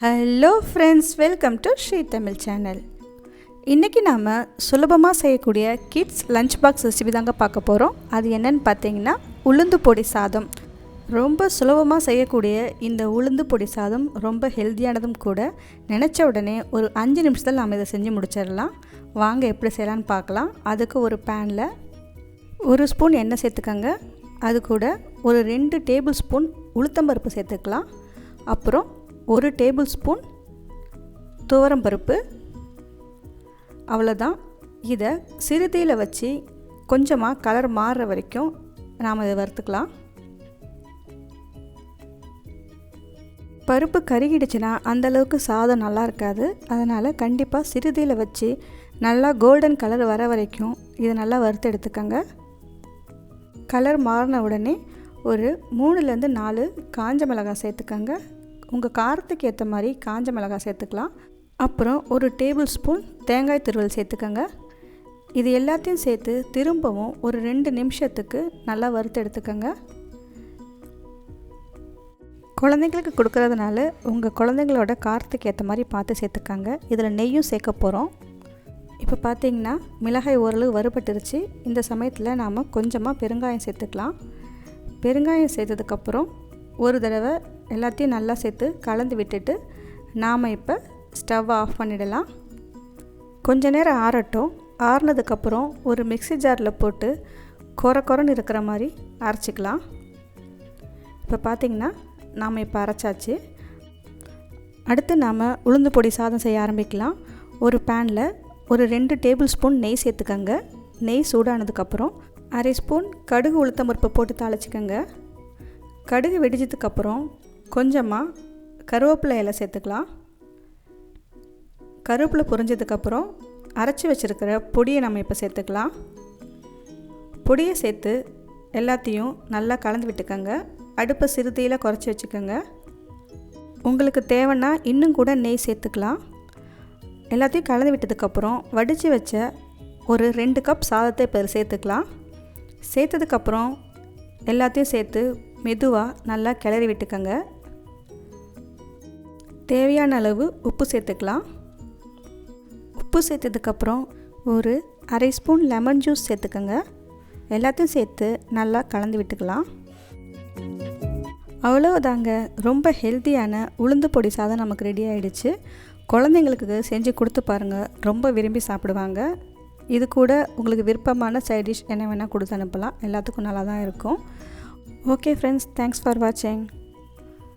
Hello friends, welcome to Sri Tamil channel. இன்றைக்கி நாம் சுலபமாக செய்யக்கூடிய கிட்ஸ் லஞ்ச் பாக்ஸ் ரெசிபி தாங்க பார்க்க போகிறோம். அது என்னென்னு பார்த்தீங்கன்னா உளுந்து பொடி சாதம். ரொம்ப சுலபமாக செய்யக்கூடிய இந்த உளுந்து பொடி சாதம் ரொம்ப ஹெல்த்தியானதும் கூட. நினச்ச உடனே ஒரு 5 நிமிஷத்தில் நாம் இதை செஞ்சு முடிச்சிடலாம். வாங்க எப்படி செய்யலான்னு பார்க்கலாம். அதுக்கு ஒரு பேனில் 1 ஸ்பூன் எண்ணெய் சேர்த்துக்கங்க. அது கூட ஒரு 2 டேபிள் ஸ்பூன் உளுத்தம்பருப்பு சேர்த்துக்கலாம். அப்புறம் 1 டேபிள் ஸ்பூன் துவரம்பருப்பு. அவ்வளோதான். இதை சிறுதீயில் வச்சு கொஞ்சமாக கலர் மாறுற வரைக்கும் நாம் இதை வறுத்துக்கலாம். பருப்பு கருகிடுச்சுன்னா அந்தளவுக்கு சாதம் நல்லா இருக்காது. அதனால் கண்டிப்பாக சிறுதீயில் வச்சு நல்லா கோல்டன் கலர் வர வரைக்கும் இதை நல்லா வறுத்து எடுத்துக்கோங்க. கலர் மாறின உடனே ஒரு 3லேருந்து 4 காஞ்ச மிளகாய் சேர்த்துக்கோங்க. உங்கள் காரத்துக்கு ஏற்ற மாதிரி காஞ்ச மிளகாய் சேர்த்துக்கலாம். அப்புறம் 1 டேபிள் ஸ்பூன் தேங்காய் துருவல் சேர்த்துக்கோங்க. இது எல்லாத்தையும் சேர்த்து திரும்பவும் ஒரு 2 நிமிஷத்துக்கு நல்லா வறுத்து எடுத்துக்கோங்க. குழந்தைங்களுக்கு கொடுக்கறதுனால உங்கள் குழந்தைங்களோட காரத்துக்கு ஏற்ற மாதிரி பார்த்து சேர்த்துக்கோங்க. இதில் நெய்யும் சேர்க்க போகிறோம். இப்போ பார்த்திங்கன்னா மிளகாய் ஓரளவு வறுபட்டுருச்சு. இந்த சமயத்தில் நாம் கொஞ்சமாக பெருங்காயம் சேர்த்துக்கலாம். பெருங்காயம் சேர்த்ததுக்கப்புறம் ஒரு தடவை எல்லாத்தையும் நல்லா சேர்த்து கலந்து விட்டுட்டு நாம் இப்போ ஸ்டவ் ஆஃப் பண்ணிடலாம். கொஞ்ச நேரம் ஆறட்டும். ஆறுனதுக்கப்புறம் ஒரு மிக்ஸி ஜாரில் போட்டு கொரன்னு இருக்கிற மாதிரி அரைச்சிக்கலாம். இப்போ பார்த்திங்கன்னா நாம் இப்போ அரைச்சாச்சு. அடுத்து நாம் உளுந்து பொடி சாதம் செய்ய ஆரம்பிக்கலாம். ஒரு பேனில் ஒரு 2 டேபிள் ஸ்பூன் நெய் சேர்த்துக்கங்க. நெய் சூடானதுக்கப்புறம் 1/2 ஸ்பூன் கடுகு உளுத்தம்பருப்பு போட்டு தாளிச்சிக்கங்க. கடுகு வெடிச்சதுக்கப்புறம் கொஞ்சமாக கருவேப்பிலை இலை சேர்த்துக்கலாம். கருவேப்பிலை பொரிஞ்சதுக்கப்புறம் அரைச்சி வச்சுருக்கிற பொடியை நம்ம இப்போ சேர்த்துக்கலாம். பொடியை சேர்த்து எல்லாத்தையும் நல்லா கலந்து விட்டுக்கோங்க. அடுப்பை சிறுதீயில் குறைச்சி வச்சுக்கோங்க. உங்களுக்கு தேவைன்னா இன்னும் கூட நெய் சேர்த்துக்கலாம். எல்லாத்தையும் கலந்து விட்டதுக்கப்புறம் வடித்து வச்ச ஒரு 2 கப் சாதத்தை இப்போ சேர்த்துக்கலாம். சேர்த்ததுக்கப்புறம் எல்லாத்தையும் சேர்த்து மெதுவாக நல்லா கிளறி விட்டுக்கோங்க. தேவையான அளவு உப்பு சேர்த்துக்கலாம். உப்பு சேர்த்ததுக்கப்புறம் ஒரு 1/2 ஸ்பூன் லெமன் ஜூஸ் சேர்த்துக்கோங்க. எல்லாத்தையும் சேர்த்து நல்லா கலந்து விட்டுக்கலாம். அவ்வளோதாங்க, ரொம்ப ஹெல்த்தியான உளுந்து பொடி சாதம் நமக்கு ரெடி ஆகிடுச்சு. குழந்தைங்களுக்கு செஞ்சு கொடுத்து பாருங்கள், ரொம்ப விரும்பி சாப்பிடுவாங்க. இது கூட உங்களுக்கு விருப்பமான சைட் டிஷ் என்ன வேணால் கொடுத்து அனுப்பலாம். எல்லாத்துக்கும் நல்லா தான் இருக்கும். ஓகே ஃப்ரெண்ட்ஸ், தேங்க்ஸ் ஃபார் வாட்சிங்.